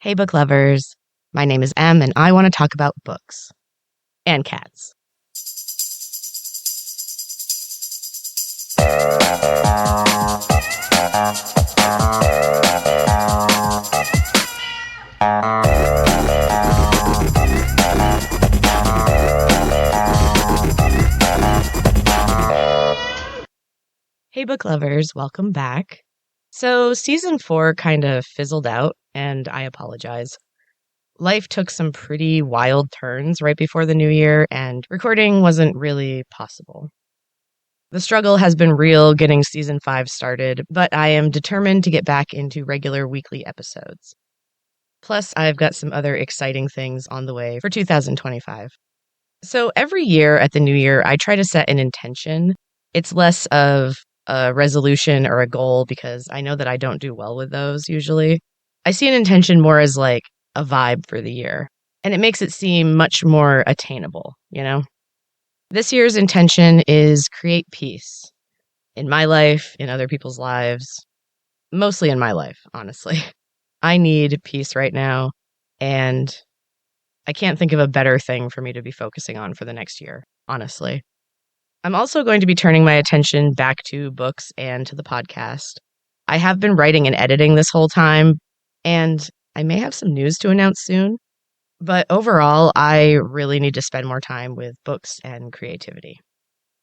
Hey, book lovers. My name is Em, and I want to talk about books and cats. Hey, book lovers, welcome back. So, season 4 kind of fizzled out, and I apologize. Life took some pretty wild turns right before the new year, and recording wasn't really possible. The struggle has been real getting season 5 started, but I am determined to get back into regular weekly episodes. Plus, I've got some other exciting things on the way for 2025. So, every year at the new year, I try to set an intention. It's less of a resolution or a goal because I know that I don't do well with those usually. I see an intention more as like a vibe for the year, and it makes it seem much more attainable, This year's intention is create peace in my life, in other people's lives, mostly in my life, honestly. I need peace right now, and I can't think of a better thing for me to be focusing on for the next year, honestly. I'm also going to be turning my attention back to books and to the podcast. I have been writing and editing this whole time, and I may have some news to announce soon. But overall, I really need to spend more time with books and creativity.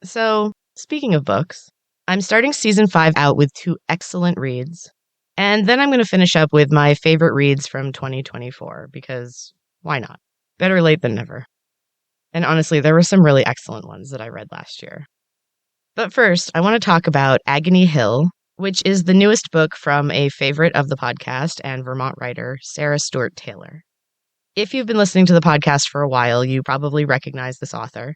So, speaking of books, I'm starting season 5 out with 2 excellent reads, and then I'm going to finish up with my favorite reads from 2024, because why not? Better late than never. And honestly, there were some really excellent ones that I read last year. But first, I want to talk about Agony Hill, which is the newest book from a favorite of the podcast and Vermont writer, Sarah Stewart Taylor. If you've been listening to the podcast for a while, you probably recognize this author.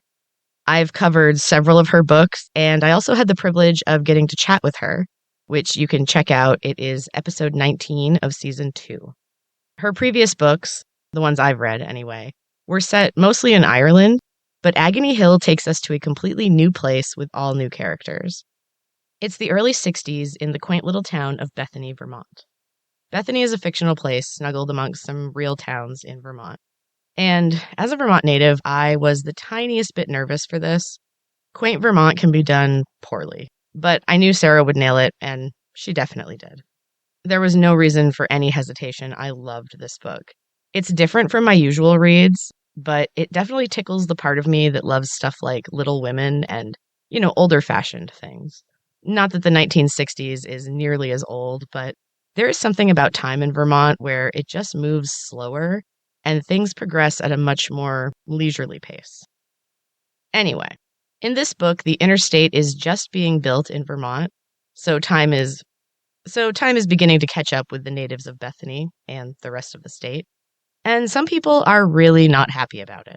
I've covered several of her books, and I also had the privilege of getting to chat with her, which you can check out. It is episode 19 of season 2. Her previous books, the ones I've read anyway, were set mostly in Ireland, but Agony Hill takes us to a completely new place with all new characters. It's the early 60s in the quaint little town of Bethany, Vermont. Bethany is a fictional place snuggled amongst some real towns in Vermont. And as a Vermont native, I was the tiniest bit nervous for this. Quaint Vermont can be done poorly, but I knew Sarah would nail it, and she definitely did. There was no reason for any hesitation. I loved this book. It's different from my usual reads, but it definitely tickles the part of me that loves stuff like Little Women and, older fashioned things. Not that the 1960s is nearly as old, but there is something about time in Vermont where it just moves slower and things progress at a much more leisurely pace. Anyway, in this book, the interstate is just being built in Vermont, so time is beginning to catch up with the natives of Bethany and the rest of the state. And some people are really not happy about it.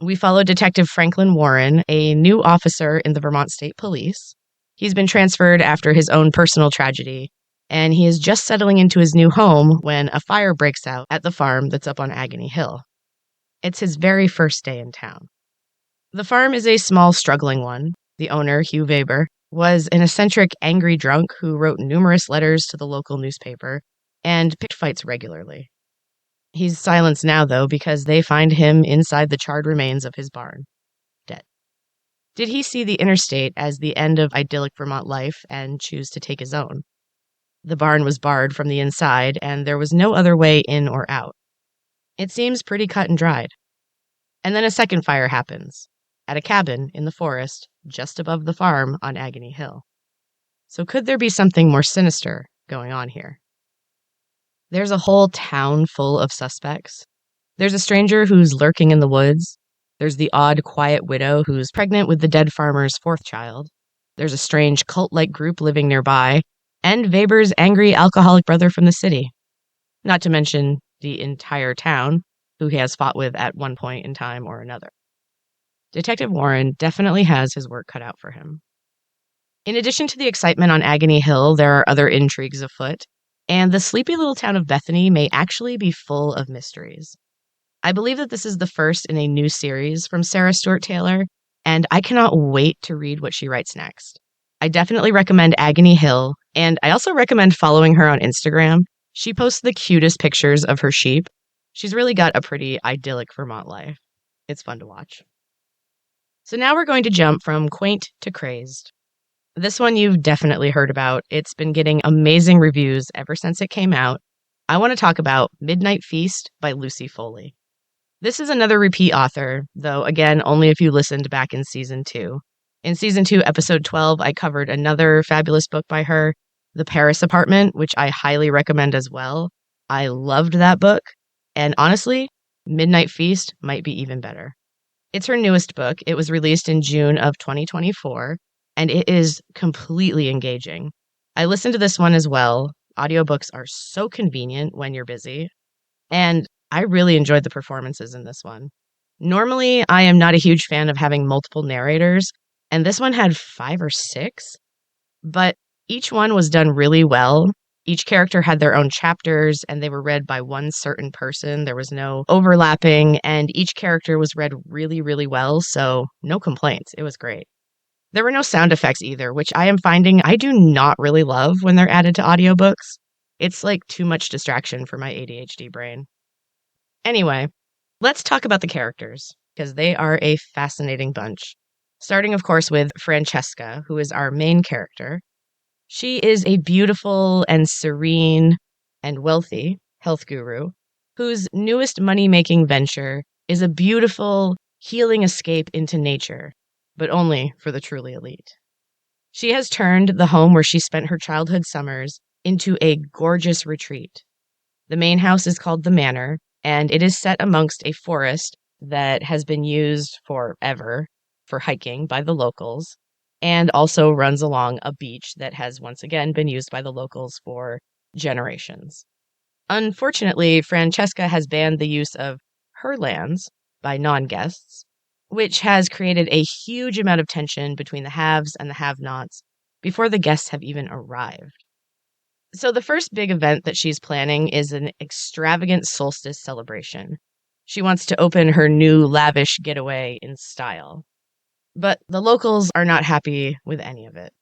We follow Detective Franklin Warren, a new officer in the Vermont State Police. He's been transferred after his own personal tragedy, and he is just settling into his new home when a fire breaks out at the farm that's up on Agony Hill. It's his very first day in town. The farm is a small, struggling one. The owner, Hugh Weber, was an eccentric, angry drunk who wrote numerous letters to the local newspaper and picked fights regularly. He's silenced now, though, because they find him inside the charred remains of his barn, dead. Did he see the interstate as the end of idyllic Vermont life and choose to take his own? The barn was barred from the inside, and there was no other way in or out. It seems pretty cut and dried. And then a second fire happens, at a cabin in the forest just above the farm on Agony Hill. So could there be something more sinister going on here? There's a whole town full of suspects. There's a stranger who's lurking in the woods. There's the odd, quiet widow who's pregnant with the dead farmer's 4th child. There's a strange cult-like group living nearby, and Weber's angry alcoholic brother from the city. Not to mention the entire town, who he has fought with at one point in time or another. Detective Warren definitely has his work cut out for him. In addition to the excitement on Agony Hill, there are other intrigues afoot, and the sleepy little town of Bethany may actually be full of mysteries. I believe that this is the first in a new series from Sarah Stewart Taylor, and I cannot wait to read what she writes next. I definitely recommend Agony Hill, and I also recommend following her on Instagram. She posts the cutest pictures of her sheep. She's really got a pretty idyllic Vermont life. It's fun to watch. So now we're going to jump from quaint to crazed. This one you've definitely heard about. It's been getting amazing reviews ever since it came out. I want to talk about Midnight Feast by Lucy Foley. This is another repeat author, though again, only if you listened back in season 2. In season 2, episode 12, I covered another fabulous book by her, The Paris Apartment, which I highly recommend as well. I loved that book, and honestly, Midnight Feast might be even better. It's her newest book. It was released in June of 2024, and it is completely engaging. I listened to this one as well. Audiobooks are so convenient when you're busy, and I really enjoyed the performances in this one. Normally, I am not a huge fan of having multiple narrators, and this one had 5 or 6, but each one was done really well. Each character had their own chapters, and they were read by one certain person. There was no overlapping, and each character was read really, really well, so no complaints. It was great. There were no sound effects either, which I am finding I do not really love when they're added to audiobooks. It's like too much distraction for my ADHD brain. Anyway, let's talk about the characters, because they are a fascinating bunch. Starting, of course, with Francesca, who is our main character. She is a beautiful and serene and wealthy health guru whose newest money-making venture is a beautiful, healing escape into nature, but only for the truly elite. She has turned the home where she spent her childhood summers into a gorgeous retreat. The main house is called the Manor, and it is set amongst a forest that has been used forever for hiking by the locals, and also runs along a beach that has once again been used by the locals for generations. Unfortunately, Francesca has banned the use of her lands by non-guests, which has created a huge amount of tension between the haves and the have-nots before the guests have even arrived. So the first big event that she's planning is an extravagant solstice celebration. She wants to open her new lavish getaway in style. But the locals are not happy with any of it.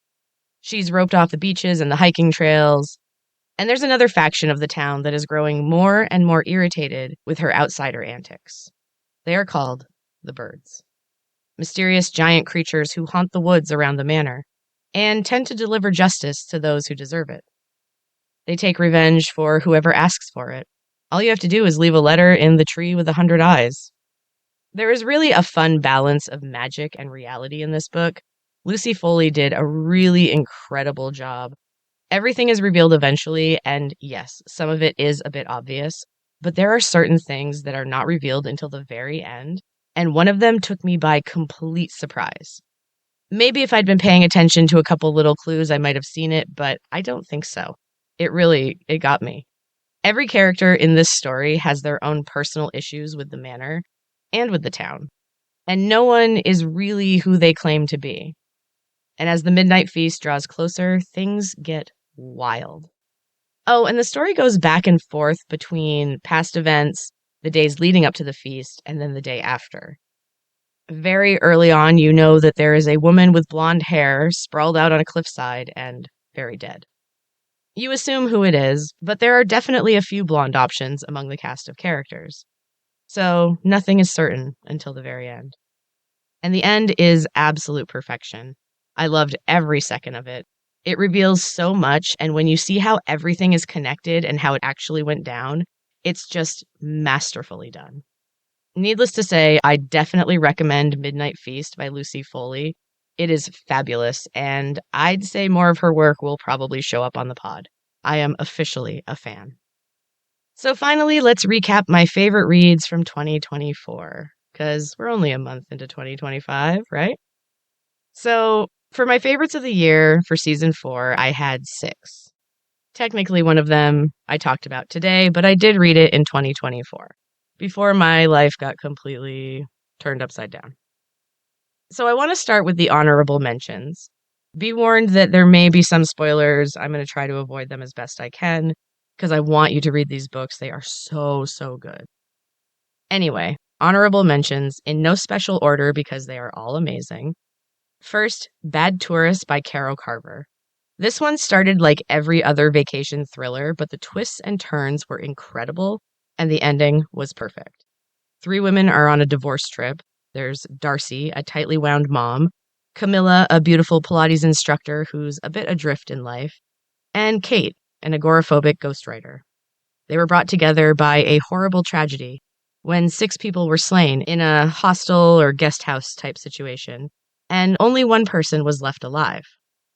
She's roped off the beaches and the hiking trails, and there's another faction of the town that is growing more and more irritated with her outsider antics. They are called the Birds. Mysterious giant creatures who haunt the woods around the manor, and tend to deliver justice to those who deserve it. They take revenge for whoever asks for it. All you have to do is leave a letter in the tree with 100 eyes. There is really a fun balance of magic and reality in this book. Lucy Foley did a really incredible job. Everything is revealed eventually, and yes, some of it is a bit obvious, but there are certain things that are not revealed until the very end, and one of them took me by complete surprise. Maybe if I'd been paying attention to a couple little clues, I might have seen it, but I don't think so. It got me. Every character in this story has their own personal issues with the manor and with the town, and no one is really who they claim to be. And as the Midnight Feast draws closer, things get wild. Oh, and the story goes back and forth between past events, the days leading up to the feast, and then the day after. Very early on, you know that there is a woman with blonde hair sprawled out on a cliffside and very dead. You assume who it is, but there are definitely a few blonde options among the cast of characters. So nothing is certain until the very end. And the end is absolute perfection. I loved every second of it. It reveals so much, and when you see how everything is connected and how it actually went down, it's just masterfully done. Needless to say, I definitely recommend Midnight Feast by Lucy Foley. It is fabulous, and I'd say more of her work will probably show up on the pod. I am officially a fan. So finally, let's recap my favorite reads from 2024, because we're only a month into 2025, right? So for my favorites of the year for season 4, I had 6. Technically, one of them I talked about today, but I did read it in 2024, before my life got completely turned upside down. So I want to start with the honorable mentions. Be warned that there may be some spoilers. I'm going to try to avoid them as best I can, because I want you to read these books. They are so, so good. Anyway, honorable mentions in no special order because they are all amazing. First, Bad Tourist by Caro Carver. This one started like every other vacation thriller, but the twists and turns were incredible, and the ending was perfect. Three women are on a divorce trip. There's Darcy, a tightly wound mom, Camilla, a beautiful Pilates instructor who's a bit adrift in life, and Kate, an agoraphobic ghostwriter. They were brought together by a horrible tragedy when 6 people were slain in a hostel or guest house type situation, and only one person was left alive.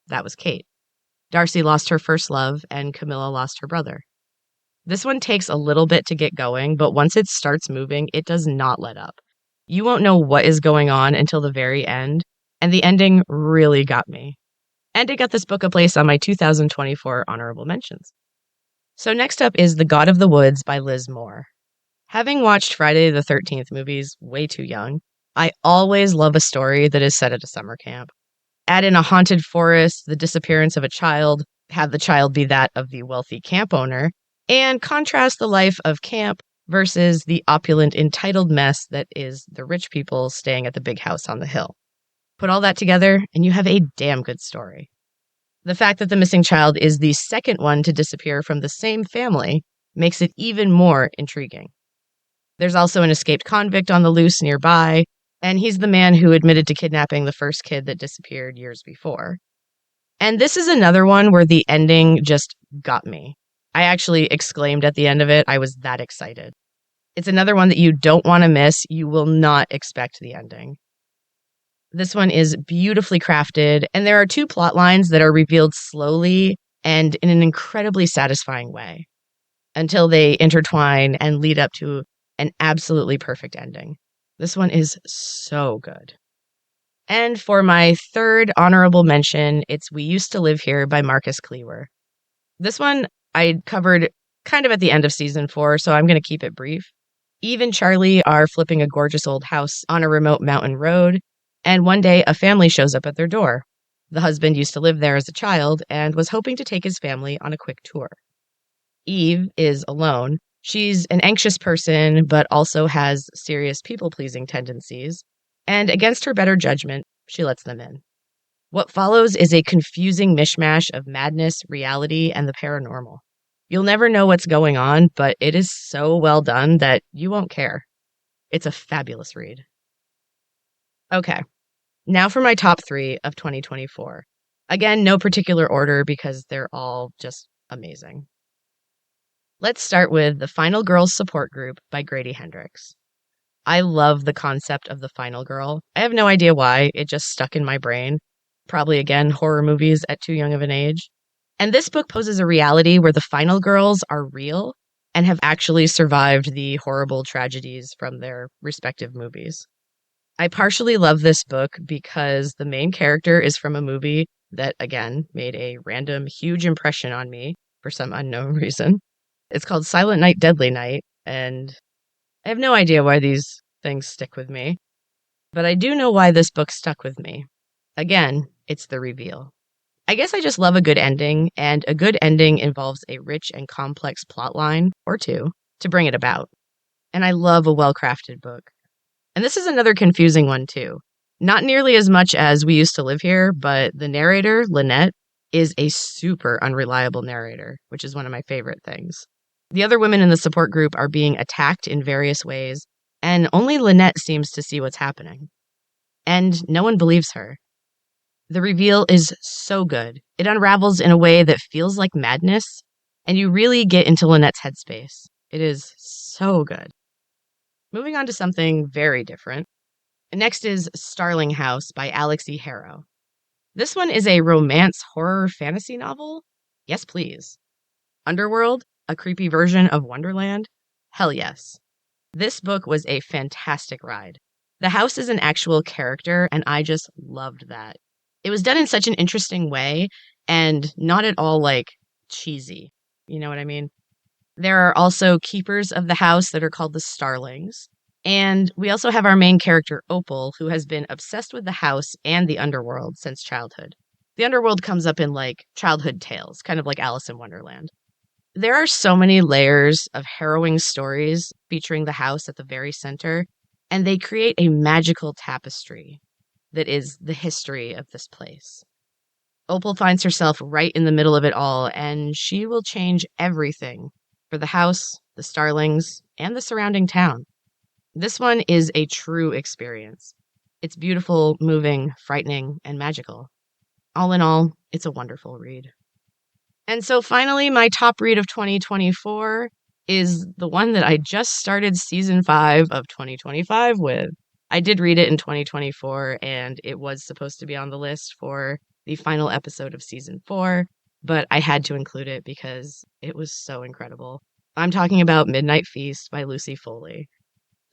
That was Kate. Darcy lost her first love, and Camilla lost her brother. This one takes a little bit to get going, but once it starts moving, it does not let up. You won't know what is going on until the very end, and the ending really got me. And it got this book a place on my 2024 honorable mentions. So next up is The God of the Woods by Liz Moore. Having watched Friday the 13th movies way too young, I always love a story that is set at a summer camp. Add in a haunted forest, the disappearance of a child, have the child be that of the wealthy camp owner, and contrast the life of camp versus the opulent, entitled mess that is the rich people staying at the big house on the hill. Put all that together, and you have a damn good story. The fact that the missing child is the second one to disappear from the same family makes it even more intriguing. There's also an escaped convict on the loose nearby, and he's the man who admitted to kidnapping the first kid that disappeared years before. And this is another one where the ending just got me. I actually exclaimed at the end of it. I was that excited. It's another one that you don't want to miss. You will not expect the ending. This one is beautifully crafted, and there are 2 plot lines that are revealed slowly and in an incredibly satisfying way until they intertwine and lead up to an absolutely perfect ending. This one is so good. And for my third honorable mention, it's We Used to Live Here by Marcus Cleaver. This one I covered kind of at the end of season 4, so I'm going to keep it brief. Eve and Charlie are flipping a gorgeous old house on a remote mountain road, and one day a family shows up at their door. The husband used to live there as a child and was hoping to take his family on a quick tour. Eve is alone. She's an anxious person, but also has serious people-pleasing tendencies, and against her better judgment, she lets them in. What follows is a confusing mishmash of madness, reality, and the paranormal. You'll never know what's going on, but it is so well done that you won't care. It's a fabulous read. Okay, now for my top 3 of 2024. Again, no particular order because they're all just amazing. Let's start with The Final Girls Support Group by Grady Hendrix. I love the concept of the final girl. I have no idea why, it just stuck in my brain. Probably, again, horror movies at too young of an age. And this book poses a reality where the final girls are real and have actually survived the horrible tragedies from their respective movies. I partially love this book because the main character is from a movie that, again, made a random huge impression on me for some unknown reason. It's called Silent Night, Deadly Night, and I have no idea why these things stick with me, but I do know why this book stuck with me. Again, it's the reveal. I guess I just love a good ending, and a good ending involves a rich and complex plotline, or 2, to bring it about. And I love a well-crafted book. And this is another confusing one, too. Not nearly as much as We Used to Live Here, but the narrator, Lynette, is a super unreliable narrator, which is one of my favorite things. The other women in the support group are being attacked in various ways, and only Lynette seems to see what's happening. And no one believes her. The reveal is so good. It unravels in a way that feels like madness, and you really get into Lynette's headspace. It is so good. Moving on to something very different. Next is Starling House by Alex E. Harrow. This one is a romance horror fantasy novel? Yes, please. Underworld? A creepy version of Wonderland? Hell yes. This book was a fantastic ride. The house is an actual character, and I just loved that. It was done in such an interesting way, and not at all, cheesy. You know what I mean? There are also keepers of the house that are called the Starlings. And we also have our main character, Opal, who has been obsessed with the house and the underworld since childhood. The underworld comes up in, childhood tales, kind of like Alice in Wonderland. There are so many layers of harrowing stories featuring the house at the very center, and they create a magical tapestry that is the history of this place. Opal finds herself right in the middle of it all, and she will change everything for the house, the Starlings, and the surrounding town. This one is a true experience. It's beautiful, moving, frightening, and magical. All in all, it's a wonderful read. And so finally, my top read of 2024 is the one that I just started season 5 of 2025 with. I did read it in 2024, and it was supposed to be on the list for the final episode of season 4, but I had to include it because it was so incredible. I'm talking about Midnight Feast by Lucy Foley.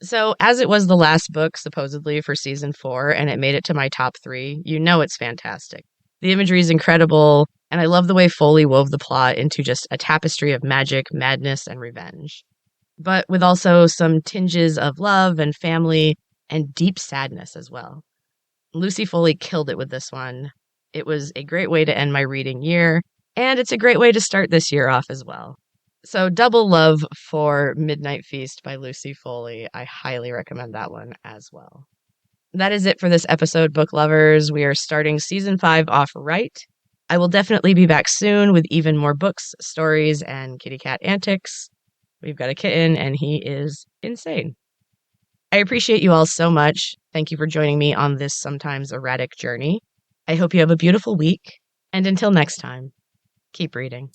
So, as it was the last book, supposedly, for season 4, and it made it to my top 3, you know it's fantastic. The imagery is incredible, and I love the way Foley wove the plot into just a tapestry of magic, madness, and revenge. But with also some tinges of love and family and deep sadness as well. Lucy Foley killed it with this one. It was a great way to end my reading year, and it's a great way to start this year off as well. So double love for Midnight Feast by Lucy Foley. I highly recommend that one as well. That is it for this episode, book lovers. We are starting season 5 off right. I will definitely be back soon with even more books, stories, and kitty cat antics. We've got a kitten, and he is insane. I appreciate you all so much. Thank you for joining me on this sometimes erratic journey. I hope you have a beautiful week, and until next time, keep reading.